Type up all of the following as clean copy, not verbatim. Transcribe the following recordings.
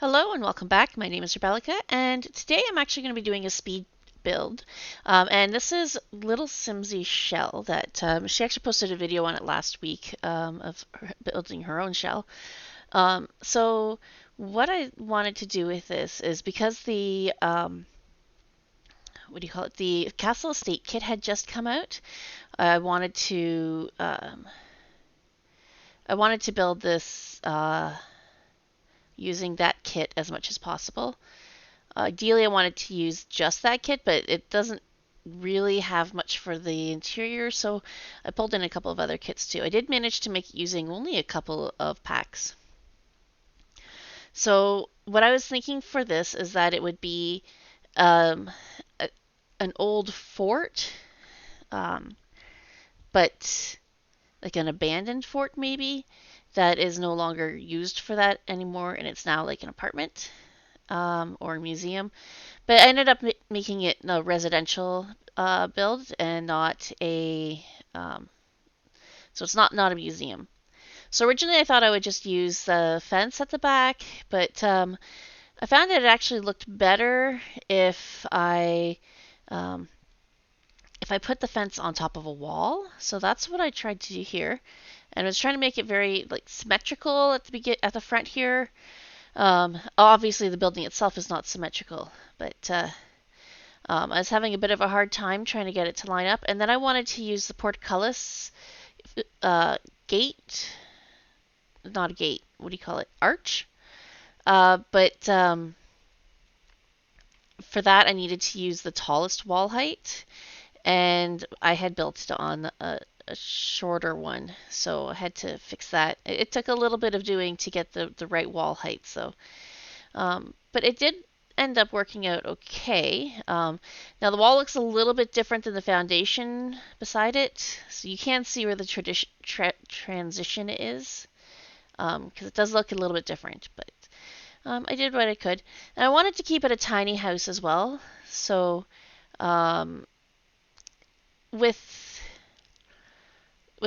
Hello and welcome back. My name is Rebecca, and today I'm actually going to be doing a speed build. And this is lilsimsie's shell that she actually posted a video on it last week of her building her own shell. So what I wanted to do with this is because the what do you call it? The Castle Estate kit had just come out. I wanted to build this using that kit as much as possible. Ideally, I wanted to use just that kit, but it doesn't really have much for the interior, so I pulled in a couple of other kits too. I did manage to make it using only a couple of packs. So what I was thinking for this is that it would be um, a, an old fort, um, but like an abandoned fort maybe, that is no longer used for that anymore, and it's now like an apartment or a museum. But I ended up making it a residential build and not a, um, so it's not a museum. So originally I thought I would just use the fence at the back, but I found that it actually looked better um, if I put the fence on top of a wall. So that's what I tried to do here, and I was trying to make it very like symmetrical at the front here. Obviously, the building itself is not symmetrical, but I was having a bit of a hard time trying to get it to line up. And then I wanted to use the portcullis uh, gate, not a gate, what do you call it? Arch. But for that, I needed to use the tallest wall height, and I had built it on a shorter one, so I had to fix that. It took a little bit of doing to get the right wall height, so but it did end up working out okay. Now the wall looks a little bit different than the foundation beside it, so you can see where the transition is, because it does look a little bit different, but I did what I could. And I wanted to keep it a tiny house as well, so um, with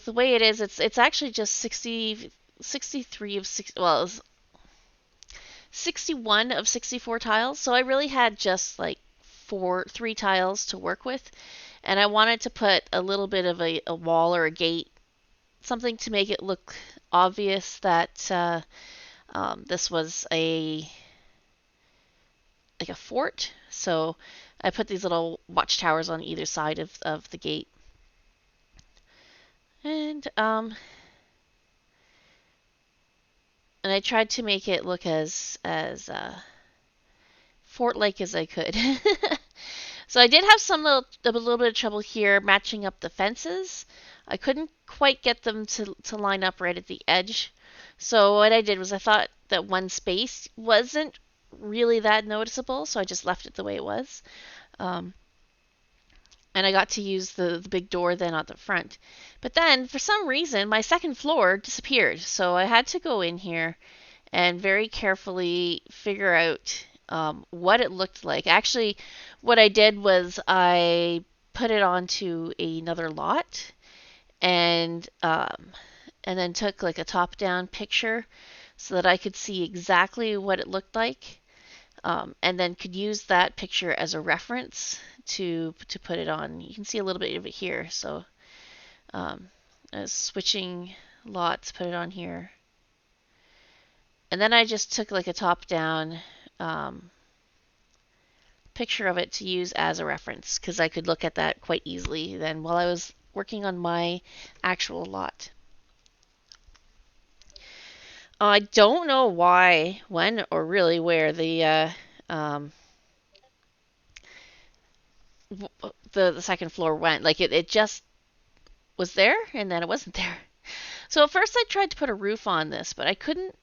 the way it is, it's actually just 63 of 60, well, it was 61 of 64 tiles, so I really had just like three tiles to work with, and I wanted to put a little bit of a wall or a gate, something to make it look obvious that this was a fort. So I put these little watchtowers on either side of the gate, and I tried to make it look as fort-like as I could. So I did have a little bit of trouble here matching up the fences. I couldn't quite get them to line up right at the edge. So what I did was I thought that one space wasn't really that noticeable, so I just left it the way it was. Um, and I got to use the big door then at the front. But then, for some reason, my second floor disappeared. So I had to go in here and very carefully figure out what it looked like. Actually, what I did was I put it onto another lot and then took like a top-down picture so that I could see exactly what it looked like, and then could use that picture as a reference to put it on. You can see a little bit of it here. So I was switching lots, put it on here. And then I just took like a top-down picture of it to use as a reference, because I could look at that quite easily then while I was working on my actual lot. I don't know why, when, or really where um, the second floor went. Like it just was there and then it wasn't there. So at first I tried to put a roof on this, but I couldn't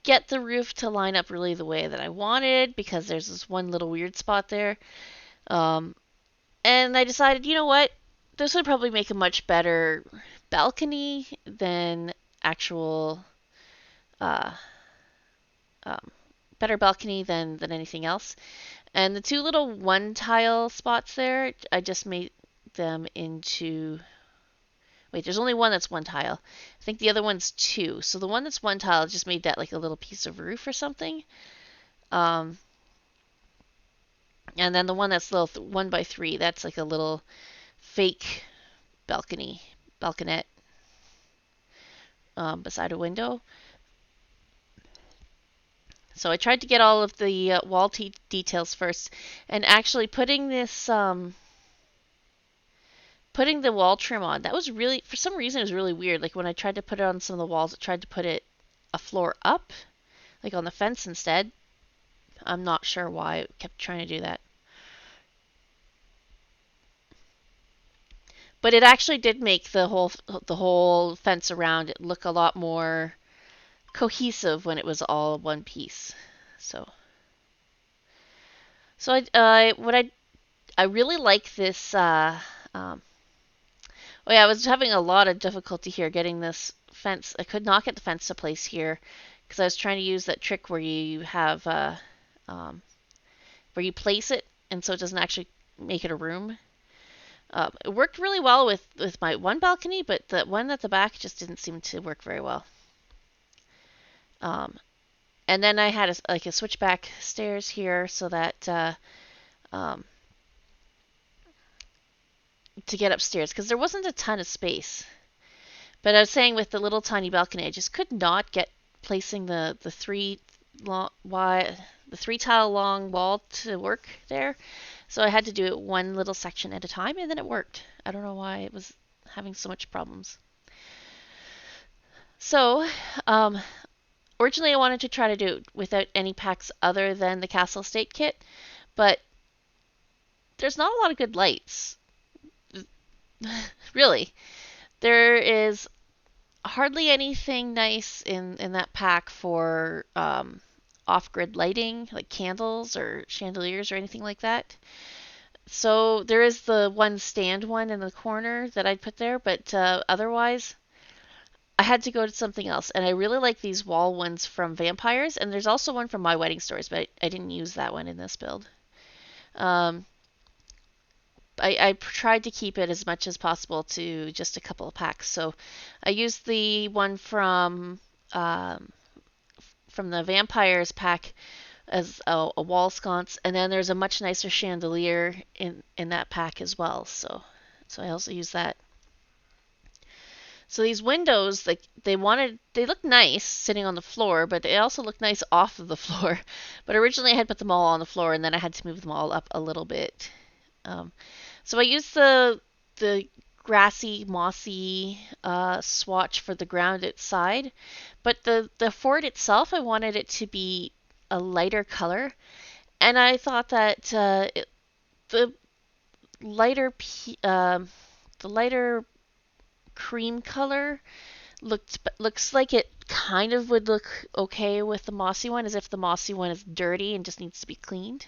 get the roof to line up really the way that I wanted, because there's this one little weird spot there. Um, and I decided, you know what? This would probably make a much better balcony than actual uh, um, better balcony than anything else. And the two little one tile spots there, I just made them into, Wait, there's only one that's one tile. I think the other one's two. So the one that's one tile just made that like a little piece of roof or something. Um, and then the one that's little 1 by 3, that's like a little fake balconette beside a window. So I tried to get all of the wall details first, and actually putting the wall trim on. That was really, for some reason, it was really weird. Like when I tried to put it on some of the walls, it tried to put it a floor up, like on the fence instead. I'm not sure why it kept trying to do that. But it actually did make the whole fence around it look a lot more cohesive when it was all one piece. So so I really like this. Oh yeah, I was having a lot of difficulty here getting this fence. I could not get the fence to place here because I was trying to use that trick where you have um, where you place it and so it doesn't actually make it a room. It worked really well with my one balcony, but the one at the back just didn't seem to work very well. Um, and then I had like a switchback stairs here so that um, to get upstairs because there wasn't a ton of space. But I was saying with the little tiny balcony, I just could not get placing the the 3 tile long wall to work there. So I had to do it one little section at a time, and then it worked. I don't know why it was having so much problems. So originally I wanted to try to do it without any packs other than the Castle Estate kit, but there's not a lot of good lights. Really. There is hardly anything nice in that pack for off-grid lighting, like candles or chandeliers or anything like that. So there is the one stand one in the corner that I'd put there, but otherwise I had to go to something else. And I really like these wall ones from Vampires, and there's also one from My Wedding Stories, but I didn't use that one in this build. Um, I tried to keep it as much as possible to just a couple of packs. So I used the one from the Vampires pack as a wall sconce, and then there's a much nicer chandelier in that pack as well. So I also use that. So these windows, like they look nice sitting on the floor, but they also look nice off of the floor. But originally I had put them all on the floor, and then I had to move them all up a little bit. Um, so I used the grassy, mossy swatch for the grounded side, but the fort itself, I wanted it to be a lighter color, and I thought that the lighter the lighter cream color looks like it kind of would look okay with the mossy one, as if the mossy one is dirty and just needs to be cleaned.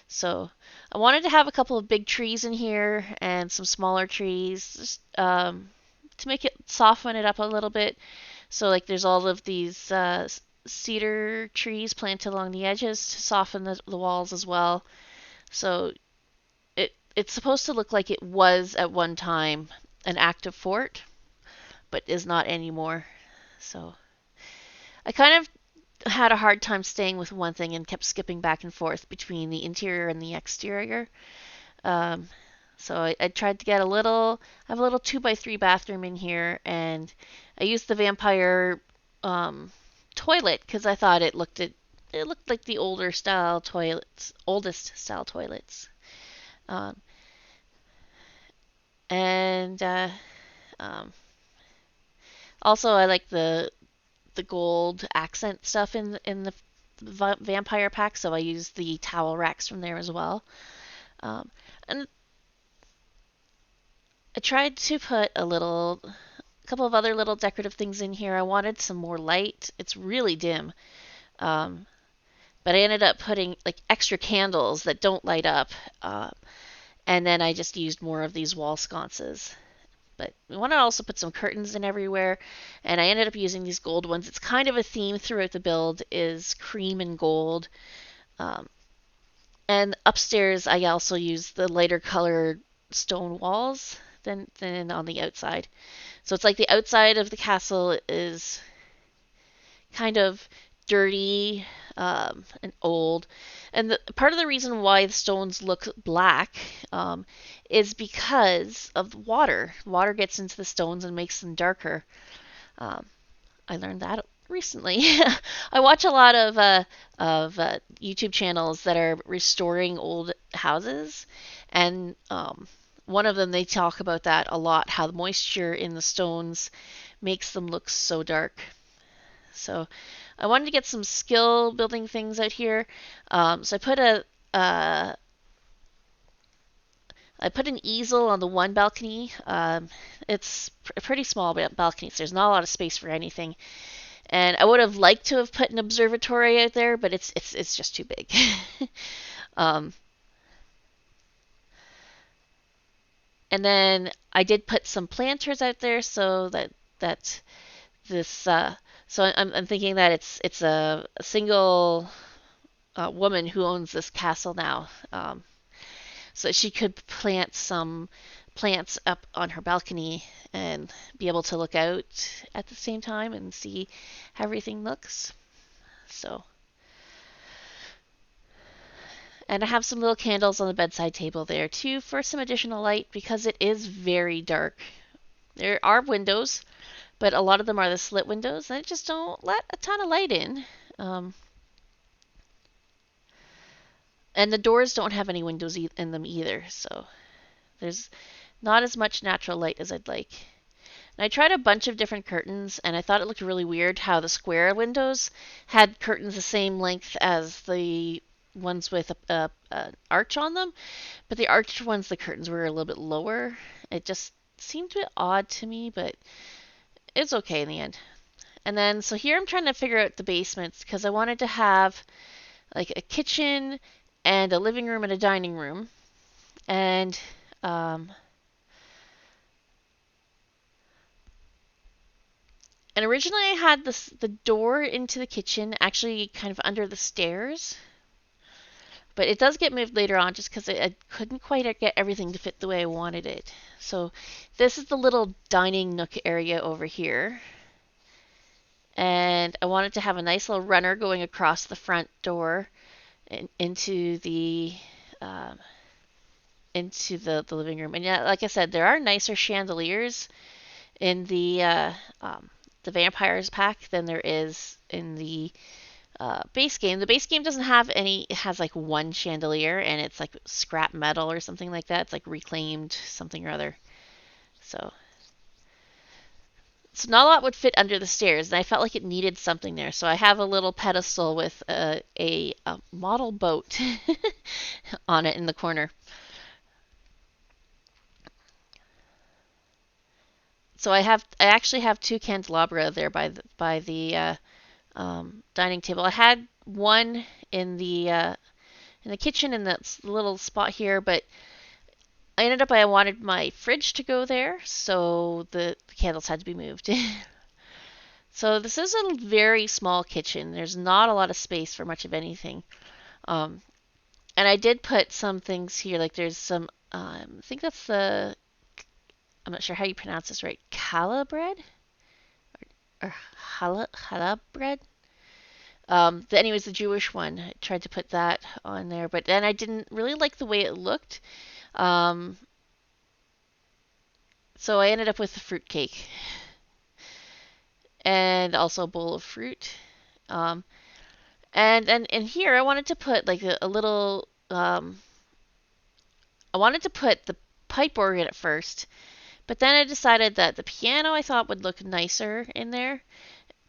So I wanted to have a couple of big trees in here and some smaller trees, just to make it soften it up a little bit. So like there's all of these cedar trees planted along the edges to soften the walls as well. So it's supposed to look like it was at one time an active fort, but is not anymore. So I kind of had a hard time staying with one thing and kept skipping back and forth between the interior and the exterior. Um, so I tried to get I have a little 2 by 3 bathroom in here, and I used the vampire toilet because I thought it looked like the oldest style toilets. Um, and um, Also I like the gold accent stuff in the vampire pack, so I used the towel racks from there as well. And I tried to put a couple of other little decorative things in here. I wanted some more light. It's really dim. Um, but I ended up putting like extra candles that don't light up. And then I just used more of these wall sconces. But we want to also put some curtains in everywhere, and I ended up using these gold ones. It's kind of a theme throughout the build is cream and gold. Um, and upstairs I also used the lighter colored stone walls than on the outside. So it's like the outside of the castle is kind of dirty and old. And part of the reason why the stones look black is because of the water. Water gets into the stones and makes them darker. Um, I learned that recently. I watch a lot of YouTube channels that are restoring old houses, and one of them they talk about that a lot. How the moisture in the stones makes them look so dark. So I wanted to get some skill building things out here. So I put an easel on the one balcony. It's a pretty small balcony, so there's not a lot of space for anything. And I would have liked to have put an observatory out there, but it's just too big. um, and then I did put some planters out there so that this so I'm thinking that it's a single woman who owns this castle now. So she could plant some plants up on her balcony and be able to look out at the same time and see how everything looks. So, and I have some little candles on the bedside table there too for some additional light because it is very dark. There are windows, but a lot of them are the slit windows and they just don't let a ton of light in. Um, and the doors don't have any windows in them either, so there's not as much natural light as I'd like. And I tried a bunch of different curtains, and I thought it looked really weird how the square windows had curtains the same length as the ones with an arch on them, but the arched ones, the curtains were a little bit lower. It just seemed a bit odd to me, but it's okay in the end. And then, so here I'm trying to figure out the basements because I wanted to have like a kitchen and a living room and a dining room. And um, And originally I had the door into the kitchen actually kind of under the stairs, but it does get moved later on just because I couldn't quite get everything to fit the way I wanted it. So this is the little dining nook area over here. And I wanted to have a nice little runner going across the front door into um, the living room. And yeah, like I said, there are nicer chandeliers in the vampires pack than there is in the base game. The base game doesn't have any. It has like one chandelier, and it's like scrap metal or something like that. It's like reclaimed something or other. So, so not a lot would fit under the stairs, and I felt like it needed something there. So I have a little pedestal with a model boat on it in the corner. So I actually have two candelabra there by the dining table. I had one in the kitchen in that little spot here, but I wanted my fridge to go there, so the candles had to be moved. So this is a very small kitchen. There's not a lot of space for much of anything. Um, and I did put some things here, like there's some, I think that's I'm not sure how you pronounce this right, challah bread? Or challah bread? Anyways, the Jewish one, I tried to put that on there, but then I didn't really like the way it looked. Um, so I ended up with a fruit cake and also a bowl of fruit. Um, and here I wanted to put like a little. I wanted to put the pipe organ at first, but then I decided that the piano I thought would look nicer in there.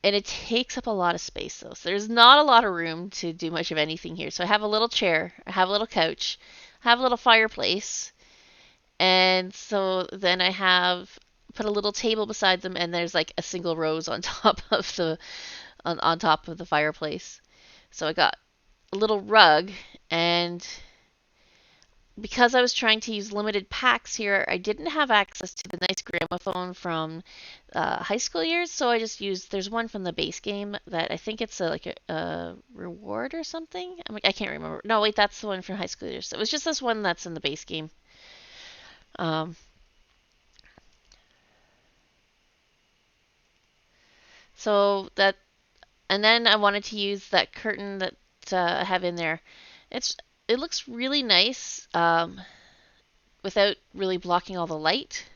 And it takes up a lot of space though. So there's not a lot of room to do much of anything here. So I have a little chair, I have a little couch, I have a little fireplace, and so then I have put a little table beside them and there's like a single rose on top of on top of the fireplace. So I got a little rug, and because I was trying to use limited packs here, I didn't have access to the nice gramophone from high school years, so I just used. There's one from the base game that I think it's like a reward or something. I can't remember. No, wait, that's the one from high school years. So it was just this one that's in the base game. Um, So that, and then I wanted to use that curtain that I have in there. It's it looks really nice without really blocking all the light.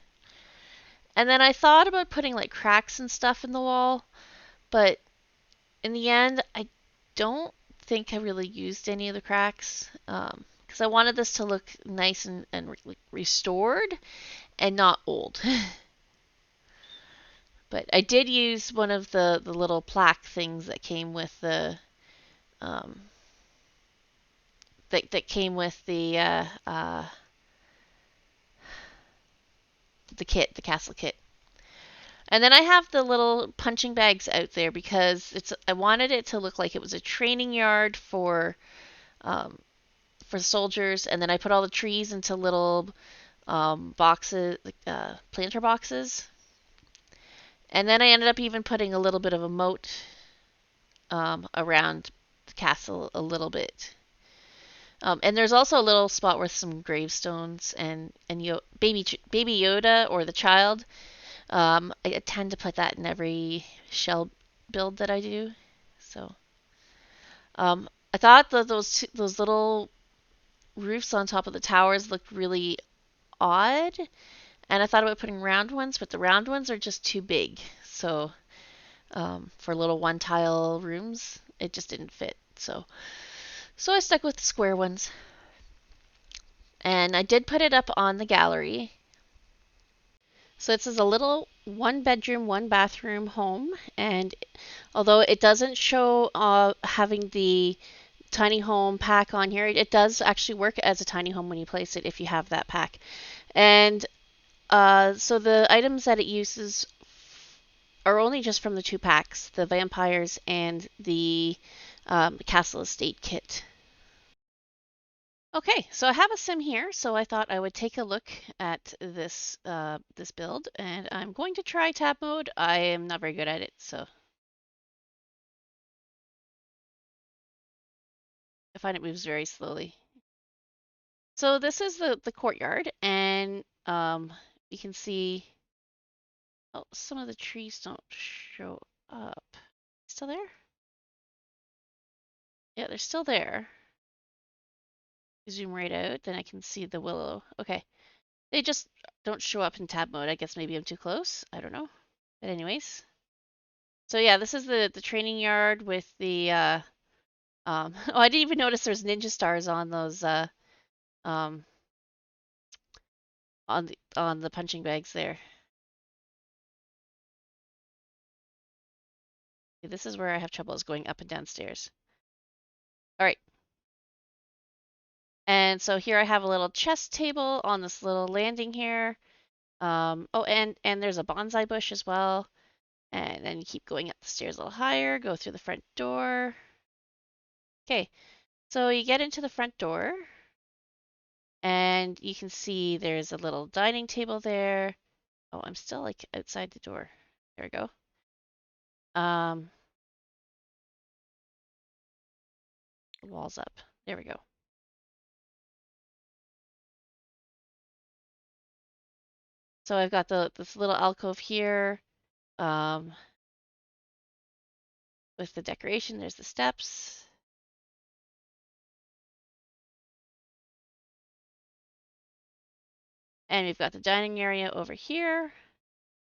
And then I thought about putting like cracks and stuff in the wall, but in the end, I don't think I really used any of the cracks because I wanted this to look nice and restored and not old. But I did use one of the little plaque things that came with um, that came with the kit, the castle kit. And then I have the little punching bags out there because it's I wanted it to look like it was a training yard um, for soldiers, and then I put all the trees into little boxes, planter boxes, and then I ended up even putting a little bit of a moat around the castle a little bit. And there's also a little spot with some gravestones and baby Yoda or the child. I tend to put that in every shell build that I do. So I thought that those little roofs on top of the towers looked really odd, and I thought about putting round ones, but the round ones are just too big. So for little one tile rooms, it just didn't fit. So I stuck with the square ones, and I did put it up on the gallery. So this is a little one bedroom, one bathroom home, and although it doesn't show having the tiny home pack on here, it does actually work as a tiny home when you place it if you have that pack. And so the items that it uses are only just from the two packs, the vampires and the castle estate kit. Okay, so I have a sim here, so I thought I would take a look at this build, and I'm going to try tab mode. I am not very good at it, so I find it moves very slowly. So this is the courtyard, and you can see, oh, some of the trees don't show up. Still there? Yeah, they're still there. Zoom right out, then I can see the willow. Okay, they just don't show up in tab mode. I guess maybe I'm too close. I don't know. But anyways, so yeah, this is the training yard with the oh, I didn't even notice there's ninja stars on those um on the punching bags there. This is where I have trouble is going up and down stairs. All right. And so here I have a little chess table on this little landing here. Oh, and there's a bonsai bush as well. And then you keep going up the stairs a little higher, go through the front door. Okay, so you get into the front door, and you can see there's a little dining table there. Oh, I'm still like outside the door. There we go. Um, walls up. There we go. So I've got this little alcove here with the decoration. There's the steps. And we've got the dining area over here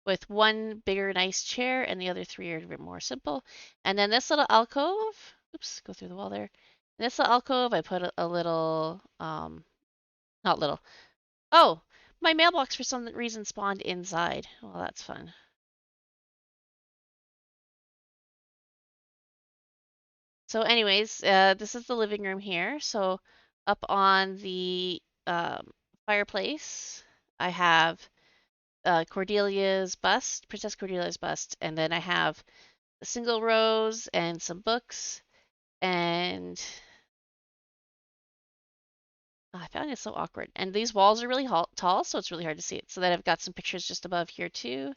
with one bigger, nice chair, and the other three are a bit more simple. And then this little alcove, oops, go through the wall there. In this little alcove, I put a little, not little. Oh, my mailbox for some reason spawned inside. Well, that's fun. So anyways, this is the living room here. So up on the fireplace, I have Cordelia's bust, Princess Cordelia's bust, and then I have a single rose and some books, and I found it so awkward. And these walls are really tall, so it's really hard to see it. So then I've got some pictures just above here too.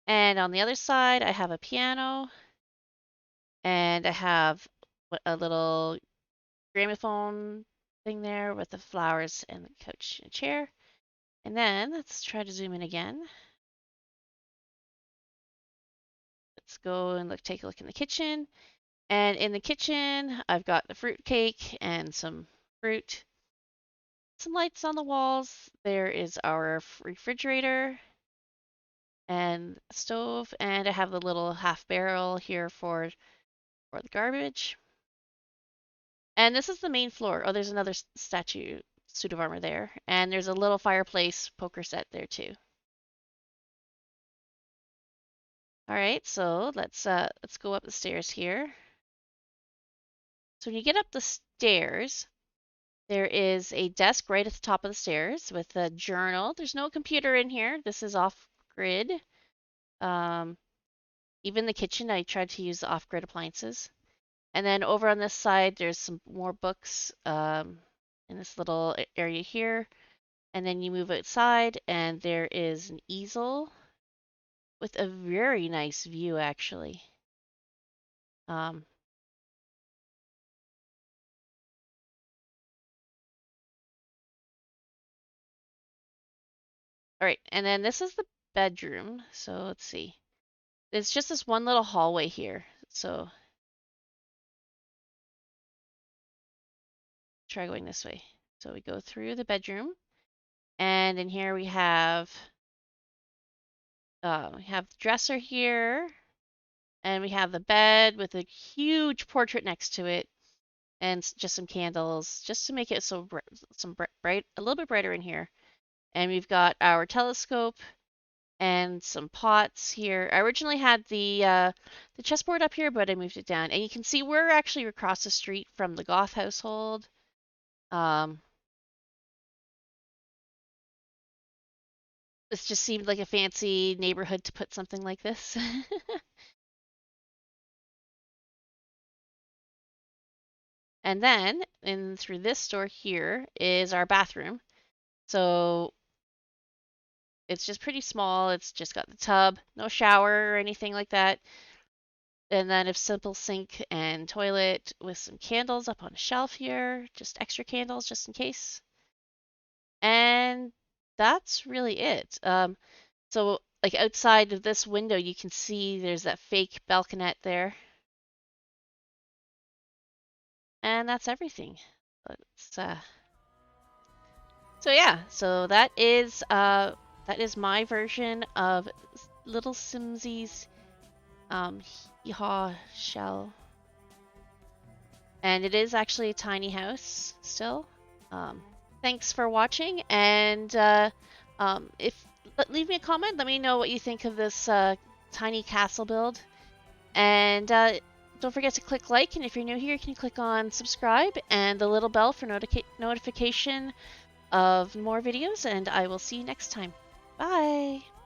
And on the other side, I have a piano, and I have a little gramophone thing there with the flowers and the couch and chair. And then let's try to zoom in again. let's go and take a look in the kitchen. And in the kitchen, I've got the fruit cake and some fruit, some lights on the walls. There is our refrigerator and stove, and I have the little half barrel here for the garbage. And this is the main floor. Oh, there's another statue suit of armor there, and there's a little fireplace poker set there too. All right, so let's go up the stairs here. So when you get up the stairs, there is a desk right at the top of the stairs with a journal. There's no computer in here. This is off grid. Um, Even the kitchen, I tried to use the off grid appliances. And then over on this side, there's some more books in this little area here. And then you move outside, and there is an easel with a very nice view, actually. Um, all right, and then this is the bedroom. So let's see. It's just this one little hallway here. So try going this way. So we go through the bedroom, and in here we have the dresser here, and we have the bed with a huge portrait next to it, and just some candles, just to make it so bright, a little bit brighter in here. And we've got our telescope and some pots here. I originally had the chessboard up here, but I moved it down. And you can see we're actually across the street from the Goth household. This just seemed like a fancy neighborhood to put something like this. And then in through this door here is our bathroom. So it's just pretty small. It's just got the tub, no shower or anything like that. And then a simple sink and toilet with some candles up on a shelf here, just extra candles just in case. And that's really it. So like outside of this window, you can see there's that fake balconette there. And that's everything. Let's So yeah, so that is my version of Little Simsie's Yeehaw shell. And it is actually a tiny house still. Thanks for watching, and leave me a comment. Let me know what you think of this tiny castle build. And don't forget to click like, and if you're new here, you can click on subscribe and the little bell for notification of more videos, and I will see you next time. Bye!